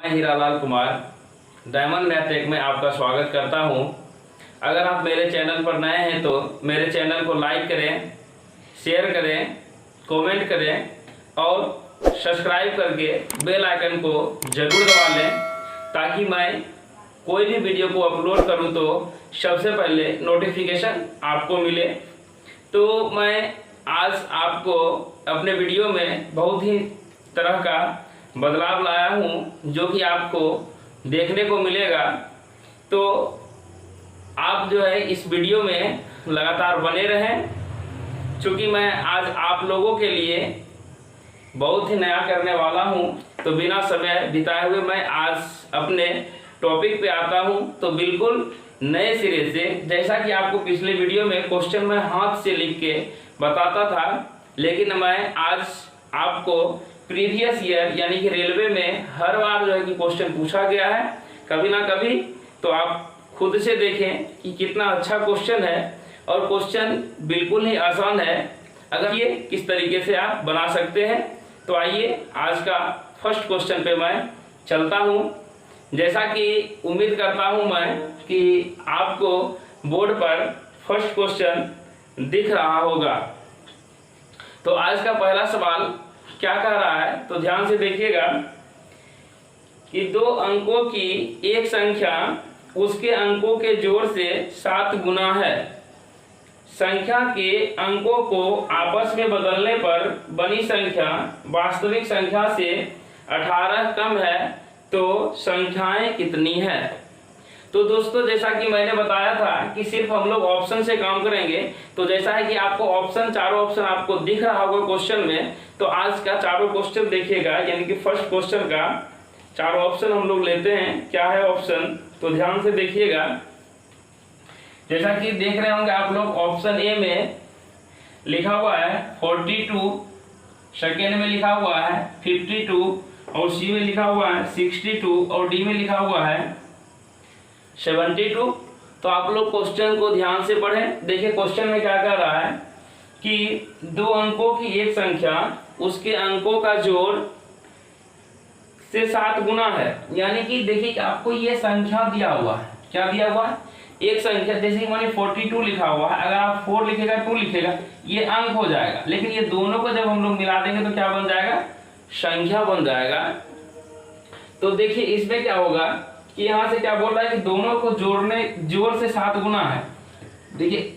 Hiralal Kumar diamond मैथटेक में आपका स्वागत करता हूं। अगर आप मेरे चैनल पर नए हैं तो मेरे चैनल को लाइक करें, शेयर करें, कमेंट करें और सब्सक्राइब करके बेल आइकन को ज़रूर दबा लें ताकि मैं कोई भी वीडियो को अपलोड करूं तो सबसे पहले नोटिफिकेशन आपको मिले। तो मैं आज आपको अपने वीडियो में बहुत ही तरह का बदलाव लाया हूं जो कि आपको देखने को मिलेगा। तो आप जो है इस वीडियो में लगातार बने रहें, क्योंकि मैं आज आप लोगों के लिए बहुत ही नया करने वाला हूं। तो बिना समय बिताए हुए मैं आज अपने टॉपिक पे आता हूं। तो बिल्कुल नए सिरे से, जैसा कि आपको पिछले वीडियो में क्वेश्चन मैं हाथ से लिख के बताता था, लेकिन मैं आज आपको प्रीवियस ईयर यानी कि रेलवे में हर बार जो है कि क्वेश्चन पूछा गया है कभी ना कभी, तो आप खुद से देखें कि कितना अच्छा क्वेश्चन है और क्वेश्चन बिल्कुल ही आसान है। अगर ये किस तरीके से आप बना सकते हैं, तो आइए आज का फर्स्ट क्वेश्चन पे मैं चलता हूं। जैसा कि उम्मीद करता हूं मैं कि आपको बोर्ड पर फर्स्ट क्वेश्चन दिख रहा होगा। तो आज का पहला सवाल क्या कह रहा है, तो ध्यान से देखिएगा कि दो अंकों की एक संख्या उसके अंकों के जोड़ से 7 गुना है। संख्या के अंकों को आपस में बदलने पर बनी संख्या वास्तविक संख्या से 18 कम है, तो संख्याएं कितनी है। तो दोस्तों, जैसा कि मैंने बताया था कि सिर्फ हम लोग ऑप्शन से काम करेंगे। तो जैसा है कि आपको ऑप्शन, चारों ऑप्शन आपको दिख रहा होगा क्वेश्चन में, तो आज का चारों क्वेश्चन देखिएगा, यानी कि फर्स्ट क्वेश्चन का चारों ऑप्शन हम लोग लेते हैं। क्या है ऑप्शन, तो ध्यान से देखिएगा। जैसा कि देख रहे होंगे आप लोग, ऑप्शन ए में लिखा हुआ है 42, सेकेंड में लिखा हुआ है 52 और सी में लिखा हुआ है 62 और डी में लिखा हुआ है 72। तो आप लोग क्वेश्चन को ध्यान से पढ़ें। देखिए क्वेश्चन में क्या कह रहा है कि दो अंकों की एक संख्या उसके अंकों का जोड़ से 7 गुना है। यानी कि देखिए कि आपको ये संख्या दिया हुआ है। क्या दिया हुआ है? एक संख्या, जैसे कि मैंने 42 लिखा हुआ है, अगर आप 4 लिखेगा 2 लिखेगा ये अंक हो जाएगा, लेकिन ये दोनों को जब हम लोग मिला देंगे तो क्या बन जाएगा? संख्या बन जाएगा। तो देखिए इसमें क्या होगा कि यहाँ से क्या बोल रहा है कि दोनों को जोड़ से 7 गुना है। देखिए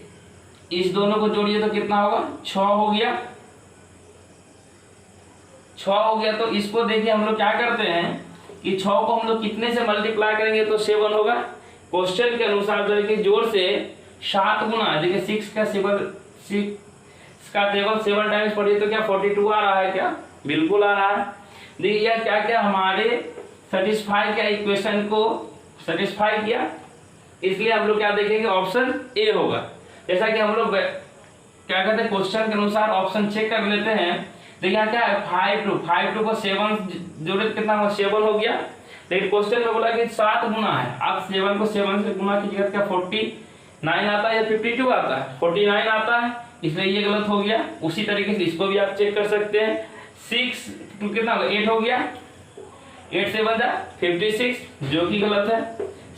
इस दोनों को जोड़िए तो कितना होगा? 6 हो गया। 6 हो गया। तो इसको देखिए हम लोग क्या करते हैं कि 6 को हम लोग कितने से मल्टीप्लाई करेंगे तो 7 होगा। क्वेश्चन के अनुसार जो है कि जोड़ से 7 गुना है। देखिए 6 का टेबल 7 टाइम्स पढ़िए तो क्या 42 आ रहा है? क्या बिल्कुल आ रहा है। देखिए क्या क्या हमारे सेटिस्फाई किया, इक्वेशन को सेटिस्फाई किया, इसलिए हम लोग क्या देखेंगे? ऑप्शन ए होगा। जैसा कि हम लोग क्या कहते हैं, क्वेश्चन के अनुसार ऑप्शन चेक कर लेते हैं। देखिए क्या है 5 को 7 जोड़े कितना हुआ? 7 हो गया। लेकिन क्वेश्चन में बोला कि 7 गुना है। आप 7 को 7 से गुना कीजिएगा, क्या 49 आता है या 52 आता है? 49 आता है, इसलिए ये गलत हो गया। उसी तरीके से इसको भी आप चेक कर सकते हैं। 6 कितना होगा? 8 हो गया। 8 से बन जाए 56, जो कि गलत है।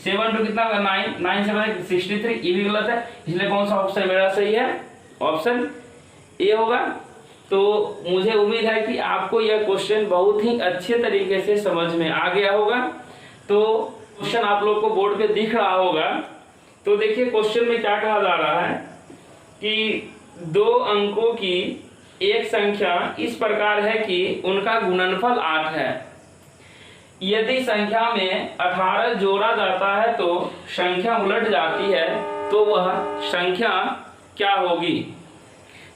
7 कितना होगा? 9 से बने 63, ये भी गलत है। इसलिए कौन सा ऑप्शन मेरा सही है? ऑप्शन ए होगा। तो मुझे उम्मीद है कि आपको यह क्वेश्चन बहुत ही अच्छे तरीके से समझ में आ गया होगा। तो क्वेश्चन आप लोग को बोर्ड पे दिख रहा होगा। तो देखिए क्वेश्चन में क्या कहा जा रहा है कि दो अंकों की एक संख्या इस प्रकार है कि उनका गुणनफल 8 है। यदि संख्या में 18 जोड़ा जाता है तो संख्या उलट जाती है, तो वह संख्या क्या होगी?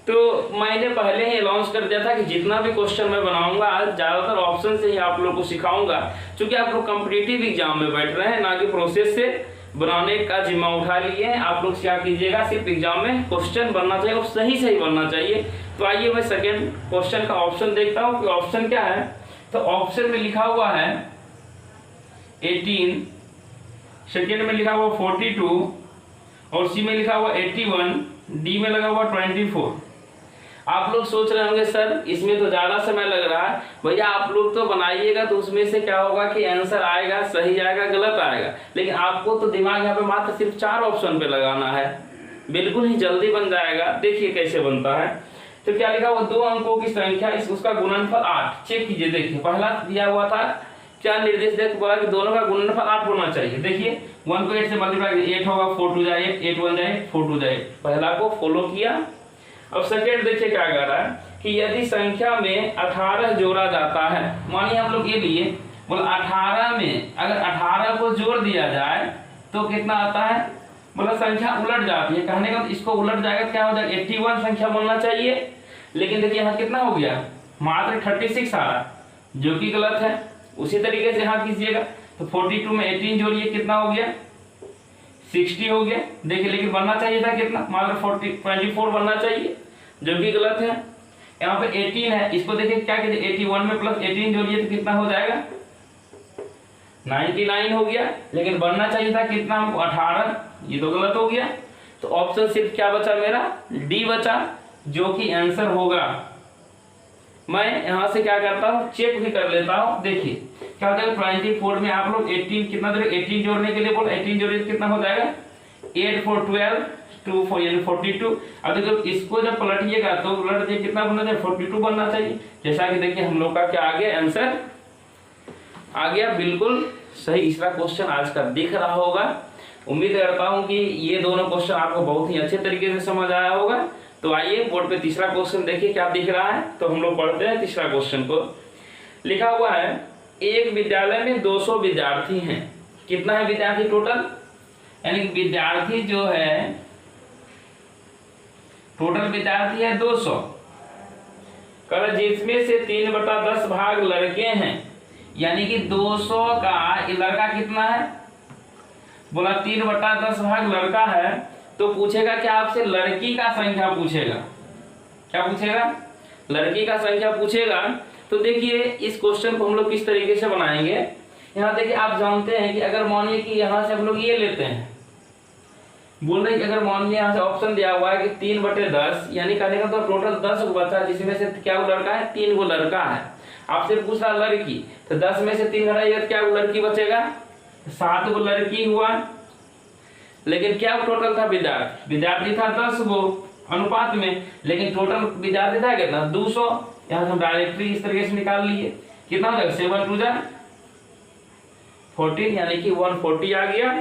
तो मैंने पहले ही अनाउंस कर दिया था कि जितना भी क्वेश्चन मैं बनाऊंगा आज ज़्यादातर ऑप्शन से ही आप लोग को सिखाऊंगा, क्योंकि आप लोग कॉम्पिटिटिव एग्जाम में बैठ रहे हैं, ना कि प्रोसेस से बनाने का जिम्मा उठा लिए हैं। आप लोग क्या कीजिएगा, सिर्फ एग्जाम में क्वेश्चन बनना चाहिए और सही बनना चाहिए। तो आइए मैं सेकेंड क्वेश्चन का ऑप्शन देखता हूँ कि ऑप्शन क्या है। तो ऑप्शन में लिखा हुआ है 18, सेकेंड में लिखा हुआ 42 और सी में लिखा हुआ 81, डी में लगा हुआ 24। आप लोग सोच रहे होंगे सर इसमें तो ज़्यादा समय लग रहा है। भैया आप लोग तो बनाइएगा तो उसमें से क्या होगा कि आंसर आएगा, सही आएगा, गलत आएगा, लेकिन आपको तो दिमाग यहाँ पे मात्र सिर्फ 4 ऑप्शन पे लगाना है, बिल्कुल ही जल्दी बन जाएगा। देखिए कैसे बनता है। तो क्या लिखा हुआ, 2 अंकों की संख्या उसका गुणनफल 8। चेक कीजिए, देखिए पहला दिया हुआ था क्या निर्देश देख बोला कि दोनों का गुणनफल 8 होना चाहिए। देखिए 1 को 8 से मल्टीप्लाई 8 होगा, 4 2 जाए 8, 8 1 जाए 4 2 जाए, पहला को फॉलो किया। अब सेकेंड देखिए क्या कह रहा है कि यदि संख्या में 18 जोड़ा जाता है, मानिए हम लोग ये लिए बोला 18 में अगर 18 को जोड़ दिया जाए तो कितना आता है, बोला संख्या उलट जाती है। कहने का इसको उलट जाएगा तो क्या हो जाएगा, 81 संख्या बनना चाहिए, लेकिन देखिए यहाँ कितना हो गया, मात्र 36 आ रहा, जो कि गलत है। उसी तरीके से यहाँ कीजिएगा तो 42 में 18 जोड़िए कितना हो गया, 60 हो गया। देखिए लेकिन बनना चाहिए था कितना, मात्र 24 बनना चाहिए, जो कि गलत है। यहाँ पे 18 है, इसको देखिए क्या कीजिए 81 में प्लस 18 जोड़िए तो कितना हो जाएगा, 99 हो गया, लेकिन बनना चाहिए था कितना हमको 18, ये तो गलत हो गया। तो ऑप्शन सिर्फ क्या बचा मेरा, डी बचा, जो कि आंसर होगा। मैं यहाँ से क्या करता हूँ, चेक भी कर लेता हूँ। देखिए क्या होता है 24 में आप लोग 18 कितना दे, 18 जोड़ने के लिए बोलो, 18 जोड़िए कितना हो जाएगा, 8 4 12 2 4 यानी 42। अब देखो इसको जब पलटिएगा तो उलट दिए कितना बनना चाहिए, 42 बनना चाहिए। जैसा कि देखिए हम लोग का क्या आ गया, आंसर आ गया, बिल्कुल सही। इसका क्वेश्चन आज का दिख रहा होगा। उम्मीद करता हूँ कि ये दोनों क्वेश्चन आपको बहुत ही अच्छे तरीके से समझ आया होगा। तो आइए बोर्ड पे तीसरा क्वेश्चन देखिए क्या दिख रहा है। तो हम लोग पढ़ते हैं तीसरा क्वेश्चन को। लिखा हुआ है एक विद्यालय में 200 विद्यार्थी हैं। कितना है विद्यार्थी टोटल, यानी कि विद्यार्थी जो है टोटल विद्यार्थी है 200, कर जिसमें से 3/10 भाग लड़के हैं, यानी कि 200 का लड़का कितना है, बोला 3/10 भाग लड़का है। तो पूछेगा क्या आपसे, लड़की का संख्या पूछेगा। क्या पूछेगा, लड़की का संख्या पूछेगा। तो देखिए इस क्वेश्चन को हम लोग किस तरीके से बनाएंगे। यहाँ देखिए आप जानते हैं कि अगर मानिए कि यहाँ से हम लोग ये लेते हैं, बोल रहे कि अगर मान लिया यहाँ से ऑप्शन दिया हुआ है कि 3/10, यानी कहने का तो टोटल 10 को बचा, जिसमें से क्या वो लड़का है, 3 वो लड़का है। आपसे पूछ रहा लड़की, तो 10 में से 3 घटाइएगा तो क्या वो लड़की बचेगा, 7 वो लड़की हुआ। लेकिन क्या टोटल था विद्यार्थी, विद्यार्थी था 10 वो अनुपात में, लेकिन टोटल विद्यार्थी था कितना 200। यहाँ से हम डायरेक्टली इस तरीके से निकाल लिए, कितना हो जाएगा 7 2 जा 14, यानी कि 140 आ गया।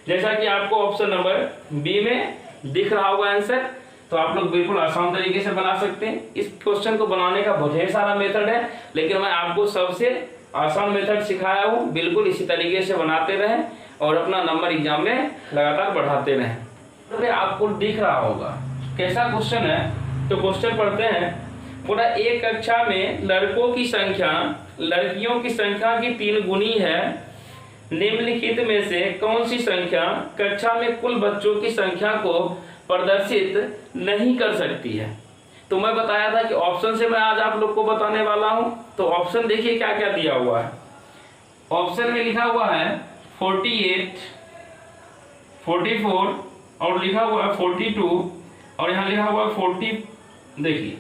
जैसा कि आपको ऑप्शन नंबर बी में दिख रहा होगा आंसर, तो आप लोग बिल्कुल आसान तरीके से बना सकते हैं। इस क्वेश्चन को बनाने का बहुत ढेर सारा मेथड है, लेकिन मैं आपको सबसे आसान मेथड सिखाया हूँ। बिल्कुल इसी तरीके से बनाते रहें और अपना नंबर एग्जाम में लगातार बढ़ाते रहें। तो आपको दिख रहा होगा कैसा क्वेश्चन है। तो क्वेश्चन पढ़ते हैं। पूरा एक कक्षा में लड़कों की संख्या लड़कियों की संख्या की 3 गुनी है। निम्नलिखित में से कौन सी संख्या कक्षा में कुल बच्चों की संख्या को प्रदर्शित नहीं कर सकती है। तो मैं बताया था कि ऑप्शन से मैं आज आप लोग को बताने वाला हूं। तो ऑप्शन देखिए क्या क्या दिया हुआ है। ऑप्शन में लिखा हुआ है 48, 44 और लिखा हुआ है 42 और यहाँ लिखा हुआ है 40। देखिए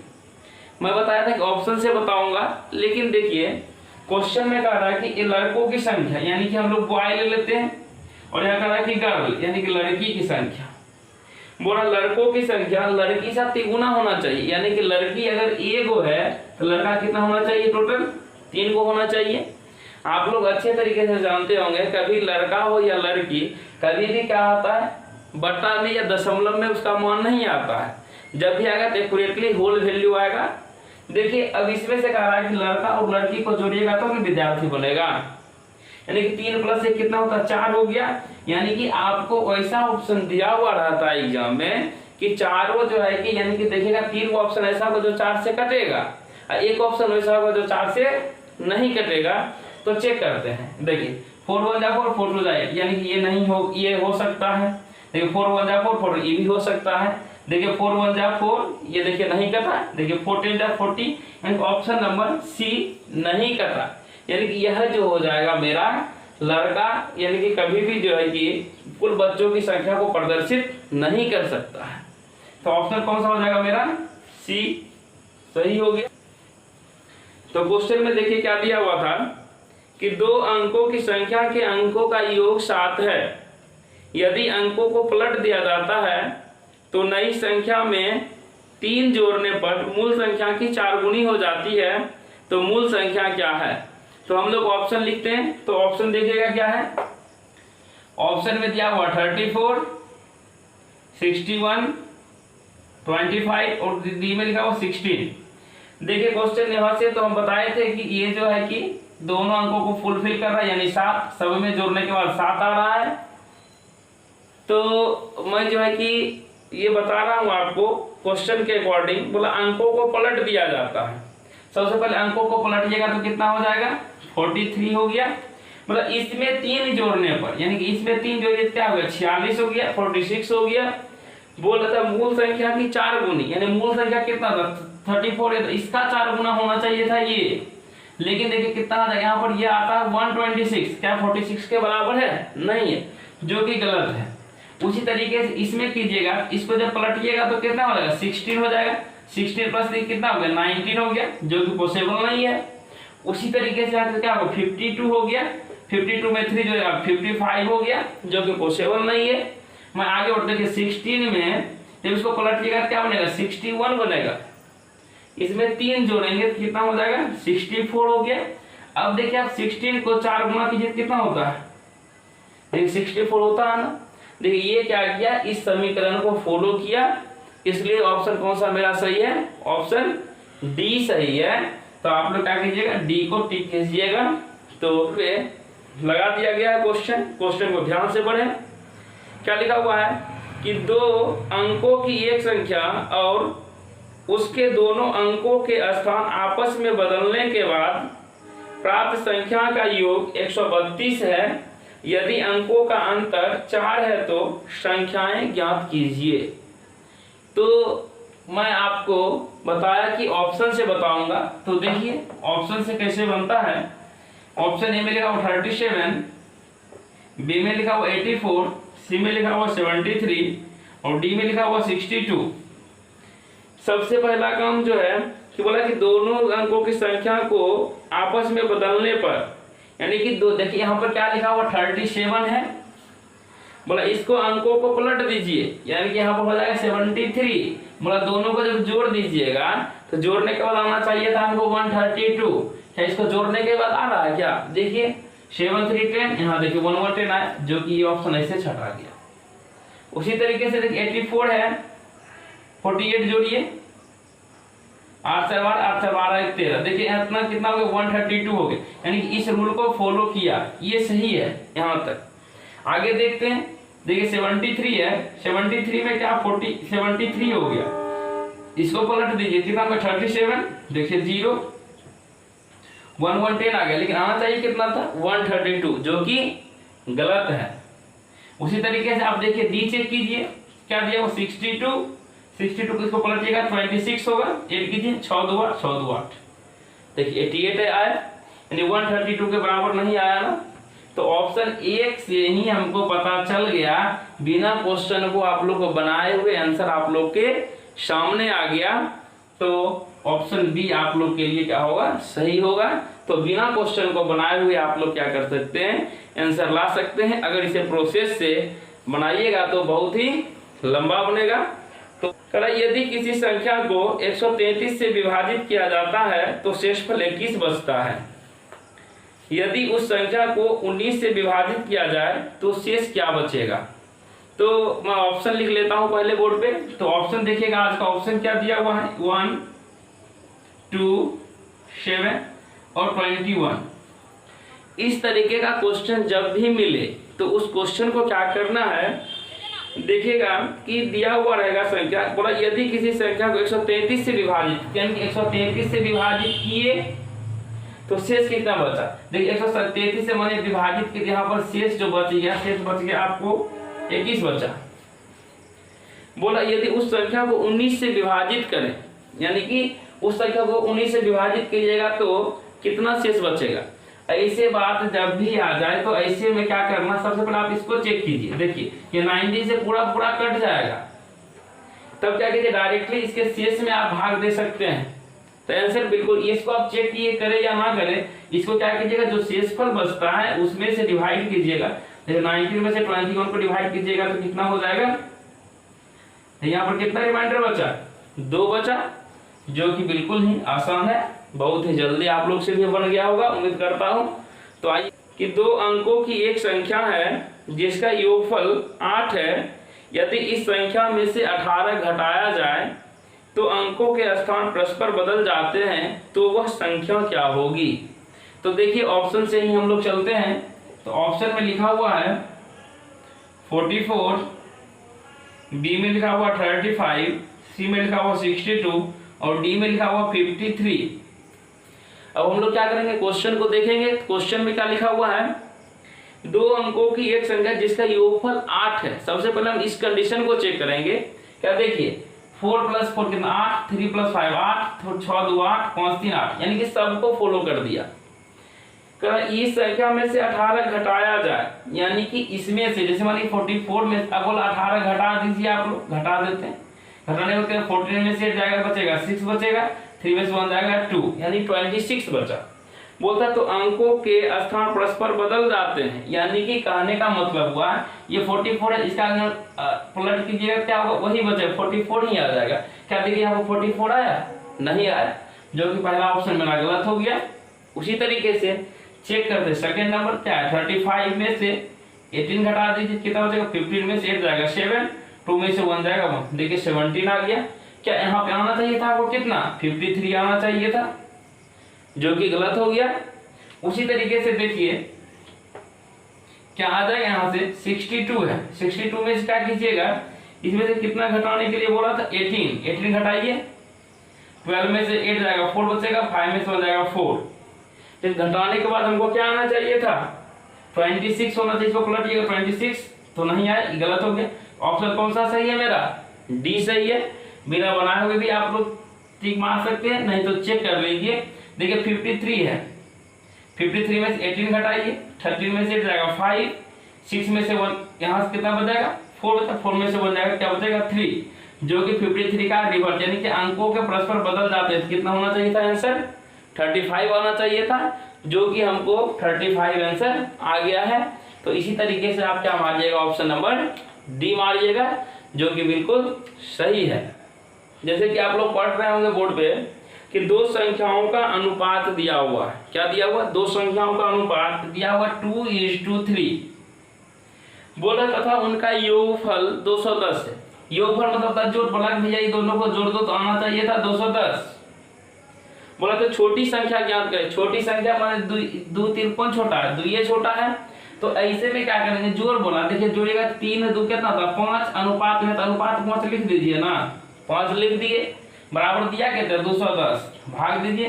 मैं बताया था कि ऑप्शन से बताऊंगा, लेकिन देखिए क्वेश्चन में कह रहा है कि लड़कों की संख्या, यानी कि हम लोग बॉय ले लेते हैं, और यहाँ कह रहा है कि गर्ल यानी कि लड़की की संख्या। बोला लड़कों की संख्या लड़की से 3 गुना होना चाहिए, यानी कि लड़की अगर 1 है तो लड़का कितना होना चाहिए, टोटल 3 को होना चाहिए। आप लोग अच्छे तरीके से जानते होंगे, कभी लड़का हो या लड़की कभी भी क्या आता है बटा में या दशमलव में उसका मान नहीं आता है। जब भी आएगा तो एक्यूरेटली होल वैल्यू आएगा। देखिए अब इसमें से कह रहा है कि लड़का और लड़की को जोड़िएगा तो विद्यार्थी बनेगा, यानी कि 3 + 1 कितना होता है 4 हो गया। यानी कि आपको वैसा ऑप्शन दिया हुआ रहता है एग्जाम में कि चारों जो है कि यानी कि देखिएगा 3 ऑप्शन ऐसा होगा जो 4 से कटेगा और 1 ऑप्शन वैसा होगा जो 4 से नहीं कटेगा। तो चेक करते हैं। देखिए 4 1 जा 4 4 2 जा 8, यानी कि ये नहीं हो, ये हो सकता है। देखिए 4 1 जा 4 4 ये भी हो सकता है। देखिए 4 1 जा 4, ये देखिए नहीं कटा। देखिए 4 10 जा 40, यानी ऑप्शन नंबर सी नहीं कटा। यानी कि यह जो हो जाएगा मेरा लड़का, यानी कि कभी भी जो है कि कुल बच्चों की संख्या को प्रदर्शित नहीं कर सकता है। तो ऑप्शन कौन सा हो जाएगा मेरा, सी सही हो गया। तो क्वेश्चन में देखिए क्या दिया हुआ था कि 2 अंकों की संख्या के अंकों का योग 7 है। यदि अंकों को पलट दिया जाता है तो नई संख्या में 3 जोड़ने पर मूल संख्या की 4 गुनी हो जाती है। तो मूल संख्या क्या है? तो हम लोग ऑप्शन लिखते हैं। तो ऑप्शन देखिएगा क्या है। ऑप्शन में दिया हुआ 34, 61, 25 और डी में लिखा हुआ 16। देखिए क्वेश्चन यहाँ से तो हम बताए थे कि ये जो है कि दोनों अंकों को फुलफिल कर रहा है, यानी 7 सब में जोड़ने के बाद 7 आ रहा है। तो मैं जो है कि ये बता रहा हूँ आपको क्वेश्चन के अकॉर्डिंग। बोला अंकों को पलट दिया जाता है। सबसे पहले अंकों को पलटिएगा तो कितना हो जाएगा? 43 हो गया। मतलब इसमें 3 जोड़ने पर, यानी कि इसमें 3 जोड़िए क्या हो गया? 46 हो गया, 46 हो गया। बोल रहा था मूल संख्या की 4 गुनी, यानी मूल संख्या कितना था? 34 है, तो इसका 4 गुना होना चाहिए था ये। लेकिन देखिए कितना आ जाएगा यहाँ पर, ये आता है 126। क्या 46 के बराबर है? नहीं है, जो कि गलत है। उसी तरीके से इसमें कीजिएगा, इसको जब पलटिएगा तो कितना हो जाएगा? 16 हो जाएगा। 16 प्लस कितना हो गया? 19 हो गया, जो कि पॉसिबल नहीं है। उसी तरीके से यहाँ क्या होगा? 52 हो गया। 52 में 3 जो है 55 हो गया, जो कि पॉसिबल नहीं है। मैं आगे और देखिए 16 में जब इसको पलटिएगा क्या बनेगा? 61 बनेगा। इसमें 3 जोड़ेंगे तो कितना हो जाएगा? 64 हो गया। अब देखिए आप 16 को 4 गुना कीजिए कितना होता है? देखिए 64 होता है ना। देखिए ये क्या किया? इस समीकरण को फॉलो किया, इसलिए ऑप्शन कौन सा मेरा सही है? ऑप्शन डी सही है। तो आप लोग क्या कीजिएगा? डी को टिक कीजिएगा। तो लगा दिया गया है क्वेश्चन। क्वेश्चन को ध्यान से पढ़ें। क्या लिखा हुआ है कि 2 अंकों की एक संख्या और उसके दोनों अंकों के स्थान आपस में बदलने के बाद प्राप्त संख्या का योग 132 है। यदि अंकों का अंतर 4 है तो संख्याएं ज्ञात कीजिए। तो मैं आपको बताया कि ऑप्शन से बताऊंगा। तो देखिए ऑप्शन से कैसे बनता है। ऑप्शन ए में लिखा हुआ 37, बी में लिखा हुआ 84, सी में लिखा हुआ 73 और डी में लिखा हुआ 62। सबसे पहला काम जो है कि बोला कि दोनों अंकों की संख्या को आपस में बदलने पर, यानी कि दो, देखिए यहाँ पर क्या लिखा हुआ? 37 है। बोला इसको अंकों को पलट दीजिए, यानी कि यहाँ पर हो जाएगा 73। बोला दोनों को जब जोड़ दीजिएगा तो जोड़ने के बाद आना चाहिए था हमको 132। क्या इसको जोड़ने के बाद आ रहा है क्या? देखिए 7 3 10, यहाँ देखिए 1 1 10 आया, जो कि ये ऑप्शन ऐसे छटा गया। उसी तरीके से देखिए 84 है, 48 जोड़िए, 8 से 12, 8 से 12 13। देखिए इतना कितना हो गया? 132 हो गया। यानी कि इस रूल को फॉलो किया, ये सही है यहाँ तक। आगे देखते हैं। देखिए 73 है, 73 में क्या 73 हो गया। इसको पलट दीजिए कितना होगा? 37, देखिए 0, 1 1 10 आ गया, लेकिन आना चाहिए कितना था? 132, जो कि गलत है। उसी तरीके से आप देखिए डी चेक कीजिए, क्या दिया वो? 62 को इसको पलटिएगा 26 होगा, 8 कीजिए, 6 2 8, 6 2 8। देखिए 88 आया, यानी 132 के बराबर नहीं आया ना। तो ऑप्शन 1 से ही हमको पता चल गया, बिना क्वेश्चन को आप लोग को बनाए हुए आंसर आप लोग के सामने आ गया। तो ऑप्शन बी आप लोग के लिए क्या होगा? सही होगा। तो बिना क्वेश्चन को बनाए हुए आप लोग क्या कर सकते हैं? आंसर ला सकते हैं। अगर इसे प्रोसेस से बनाइएगा तो बहुत ही लंबा बनेगा। तो यदि किसी संख्या को 133 से विभाजित किया जाता है तो शेषफल 21 बचता है। यदि उस संख्या को 19 से विभाजित किया जाए तो शेष क्या बचेगा? तो मैं ऑप्शन लिख लेता हूं पहले बोर्ड पे। तो ऑप्शन देखिएगा, आज का ऑप्शन क्या दिया हुआ है? 1 2 7 और 21। इस तरीके का क्वेश्चन जब भी मिले तो उस क्वेश्चन को क्या करना है, देखिएगा कि दिया हुआ रहेगा संख्या। बोला यदि किसी संख्या को 133 से विभाजित, यानी कि 133 से विभाजित किए तो शेष कितना बचा? देखिए 133 से मैंने विभाजित किया, यहाँ पर शेष जो बच गया, शेष बच गया आपको 21 बचा। बोला यदि उस संख्या को 19 से विभाजित करें, यानी कि उस संख्या को 19 से विभाजित कीजिएगा तो कितना शेष बचेगा? ऐसे बात जब भी आ जाए तो ऐसे में क्या करना, सबसे पहले आप इसको चेक कीजिए। देखिए ये 90 से पूरा कट जाएगा, तब क्या कीजिए, डायरेक्टली इसके शेष में आप भाग दे सकते हैं। तो आंसर बिल्कुल, इसको आप चेक किए करें या ना करें, इसको क्या कीजिएगा, जो शेषफल बचता है उसमें से डिवाइड कीजिएगा। जैसे 19 में से 21 को डिवाइड कीजिएगा तो कितना हो जाएगा, यहाँ पर कितना रिमाइंडर बचा, 2 बचा, जो कि बिल्कुल ही आसान है, बहुत ही जल्दी आप लोग से भी बन गया होगा, उम्मीद करता हूं। तो आइए कि 2 अंकों की एक संख्या है जिसका योगफल 8 है, यदि इस संख्या में से 18 घटाया जाए तो अंकों के स्थान परस्पर बदल जाते हैं, तो वह संख्या क्या होगी। तो देखिए ऑप्शन से ही हम लोग चलते हैं। तो ऑप्शन में लिखा हुआ है 44, बी में लिखा हुआ 35, सी में लिखा हुआ 62 और डी में लिखा हुआ 53। अब हम लोग क्या करेंगे, क्वेश्चन को देखेंगे। क्वेश्चन में क्या लिखा हुआ है, 2 अंकों की एक संख्या जिसका योगफल 8 है। सबसे पहले हम इस कंडीशन को चेक करेंगे। क्या देखिए, 4 + 4 कितना 8, 3 + 5 8, 6 2 8, 5 3 8, यानी कि सबको फॉलो कर दिया। इस संख्या में से 18 घटाया जाए, यानी कि इसमें से, जैसे मान लीजिए 44 में अब बोला 18 घटा दीजिए, आप लोग घटा देते हैं। घटाने को क्या, 14 में से 8 जाएगा, बचेगा 6 बचेगा, 3 में से 1 जाएगा 2, यानी 26 बचा। बोलता तो अंकों के स्थान परस्पर बदल जाते हैं, यानी कि कहने का मतलब हुआ ये 44 है, इसका पलट कीजिएगा क्या होगा, वही बचे 44 ही आ जाएगा। क्या देखिए यहाँ पर 44 आया, नहीं आया, जो कि पहला ऑप्शन मेरा गलत हो गया। उसी तरीके से चेक करते, सेकंड नंबर क्या है, 35 में से 18 घटा दीजिए, कितना बचेगा, 15 में से 8 जाएगा 7, 2 में से 1 जाएगा 1, देखिए 17 आ गया। क्या यहाँ पे आना चाहिए था आपको, कितना 53 आना चाहिए था, जो कि गलत हो गया। उसी तरीके से देखिए क्या आ जाएगा, यहाँ से 62 है, 62 में से क्या कीजिएगा, इसमें से कितना घटाने के लिए बोला था, 18 घटाइए, 12 में से 8 जाएगा 4 बचेगा, 5 में से 1 जाएगा 4। फिर घटाने के बाद हमको क्या आना चाहिए था, 26 होना चाहिए, इसको पलटिएगा 26, तो नहीं आया, गलत हो गया। ऑप्शन कौन सा सही है मेरा, डी सही है। बिना बनाए हुए भी आप लोग टिक मार सकते हैं, नहीं तो चेक कर लीजिए। देखिए 53 है, 53 में से 18 घटाइए, 13 में से 8 जाएगा 5, 6 में से 1, यहाँ से कितना बचेगा 4 बचा, 4 में से 1 जाएगा, क्या बचेगा 3, जो कि 53 का रिवर्स, यानी कि अंकों के परस्पर बदल जाते हैं। कितना होना चाहिए था आंसर, 35 आना चाहिए था, जो कि हमको 35 आंसर आ गया है। तो इसी तरीके से आप क्या मारिएगा, ऑप्शन नंबर डी मारिएगा, जो कि बिल्कुल सही है। जैसे कि आप लोग पढ़ रहे होंगे बोर्ड पे कि 2 संख्याओं का अनुपात दिया हुआ है। क्या दिया हुआ, 2 संख्याओं का अनुपात दिया हुआ 2:3 बोला तथा उनका योगफल 210 है। योगफल मतलब 10 जोड़, बोला भैया ये दोनों को जोड़ दो तो आना चाहिए था 210। बोला तो छोटी संख्या ज्ञात करें। छोटी संख्या माने 2 3 कौन छोटा है, 2 ये छोटा है, तो ऐसे में क्या करेंगे, जोड़ बोला, देखिए जोड़ेगा 3 2 कितना था 5, अनुपात में तो अनुपात 5 लिख दीजिए ना, 5 लिख दिए, बराबर दिया कितना 210, भाग दीजिए,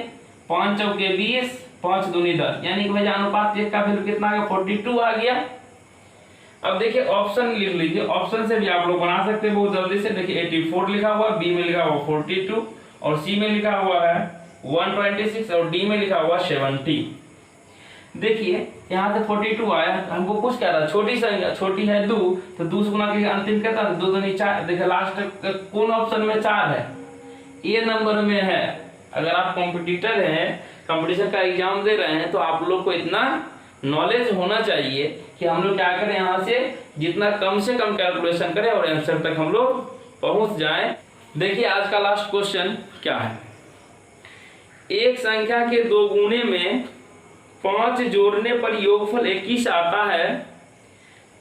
5 चौके 20, 5 दूनी 10, यानी कि भैया अनुपात 1 का वैल्यू कितना आ गया, 42 आ गया। अब देखिए ऑप्शन लिख लीजिए, ऑप्शन से भी आप लोग बना सकते हैं बहुत जल्दी से। देखिए 84 लिखा हुआ, बी में लिखा हुआ 42 और सी में लिखा हुआ है 126 और डी में लिखा हुआ 70। देखिए यहाँ से 42 आया, हमको कुछ क्या था, छोटी संख्या, छोटी है 2, तो 2 से गुना करके अंतिम क्या था 2 दूनी 4। देखिए लास्ट कौन ऑप्शन में 4 है, ए नंबर में है। अगर आप कॉम्पिटिटर हैं, कंपटीशन का एग्जाम दे रहे हैं, तो आप लोग को इतना नॉलेज होना चाहिए कि हम लोग क्या करें, यहाँ से जितना कम से कम कैलकुलेशन करें और आंसर तक हम लोग पहुंच जाएं। देखिए आज का लास्ट क्वेश्चन क्या है, एक संख्या के 2 गुणे में 5 जोड़ने पर योगफल 21 आता है,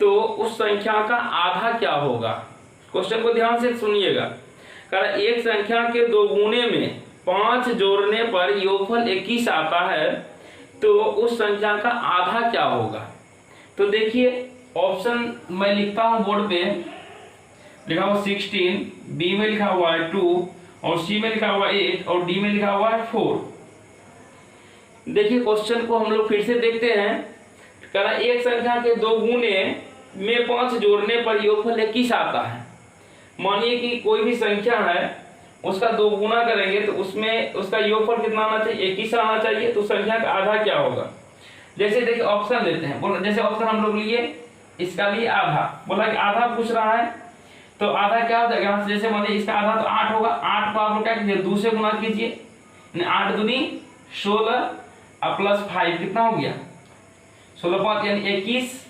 तो उस संख्या का आधा क्या होगा। क्वेश्चन को ध्यान से सुनिएगा। कारण एक संख्या के 2 गुणे में 5 जोड़ने पर योगफल 21 आता है, तो उस संख्या का आधा क्या होगा। तो देखिए ऑप्शन मैं लिखता हूं बोर्ड पे, लिखा हुआ 16, बी में लिखा हुआ है 2 और सी में लिखा हुआ 8 और डी में लिखा हुआ है 4। देखिए क्वेश्चन को हम लोग फिर से देखते हैं। कहा एक संख्या के 2 गुणे में 5 जोड़ने पर योगफल 21 आता है। मानिए कि कोई भी संख्या है, उसका 2 गुना करेंगे तो उसमें उसका योगफल कितना आना चाहिए, 21 आना चाहिए। तो संख्या का आधा क्या होगा। जैसे देखिए ऑप्शन लेते हैं, बोला जैसे ऑप्शन हम लोग लिए, इसका लिए आधा, बोला कि आधा पूछ रहा है, तो आधा क्या हो जाएगा, जैसे मान लीजिए इसका आधा तो 8 होगा, 8 को आप लोग क्या कीजिए 2 से गुना कीजिए, 8 दूनी 16 प्लस 5 कितना हो गया 16 5 यानी 21।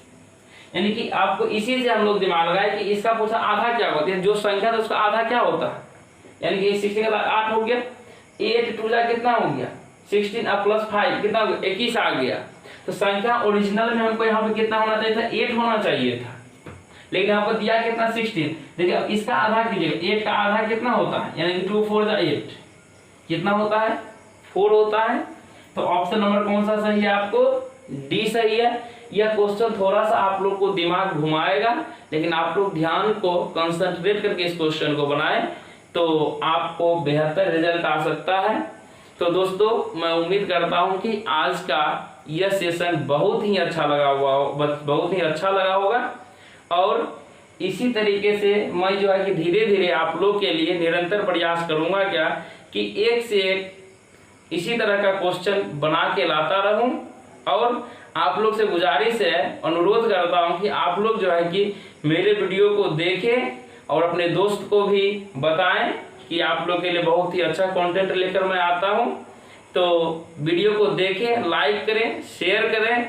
यानी कि आपको इसी से हम लोग दिमाग लगाए कि इसका पूछा आधा क्या होता है, जो संख्या था उसका आधा क्या होता है, यानी कि 16 का 8 हो गया, 8 टू जा कितना हो गया 16 प्लस 5 कितना हो गया 21 आ गया। तो संख्या ओरिजिनल में हमको यहाँ पे कितना होना चाहिए था 8 होना चाहिए था, लेकिन यहाँ पर दिया कितना 16। देखिए अब इसका आधा कीजिएगा, 8 का आधा कितना होता है, यानी कि 2 4 जा 8 कितना होता है 4 होता है। तो ऑप्शन नंबर कौन सा सही है, आपको डी सही है। यह क्वेश्चन थोड़ा सा आप लोग को दिमाग घुमाएगा, लेकिन आप लोग ध्यान को कंसंट्रेट करके इस क्वेश्चन को बनाएं तो आपको बेहतर रिजल्ट आ सकता है। तो दोस्तों मैं उम्मीद करता हूं कि आज का यह सेशन बहुत ही अच्छा लगा होगा और इसी तरीके से मैं जो है कि धीरे धीरे आप लोग के लिए निरंतर प्रयास करूंगा क्या कि एक से एक इसी तरह का क्वेश्चन बना के लाता रहूं। और आप लोग से गुजारिश है, अनुरोध करता हूं कि आप लोग जो है कि मेरे वीडियो को देखें और अपने दोस्त को भी बताएं कि आप लोग के लिए बहुत ही अच्छा कंटेंट लेकर मैं आता हूं। तो वीडियो को देखें, लाइक करें, शेयर करें,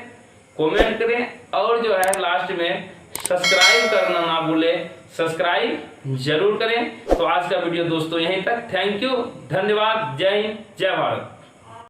कमेंट करें और जो है लास्ट में सब्सक्राइब करना ना भूलें, सब्सक्राइब जरूर करें। तो आज का वीडियो दोस्तों यहीं तक, थैंक यू, धन्यवाद, जय हिंद, जय भारत।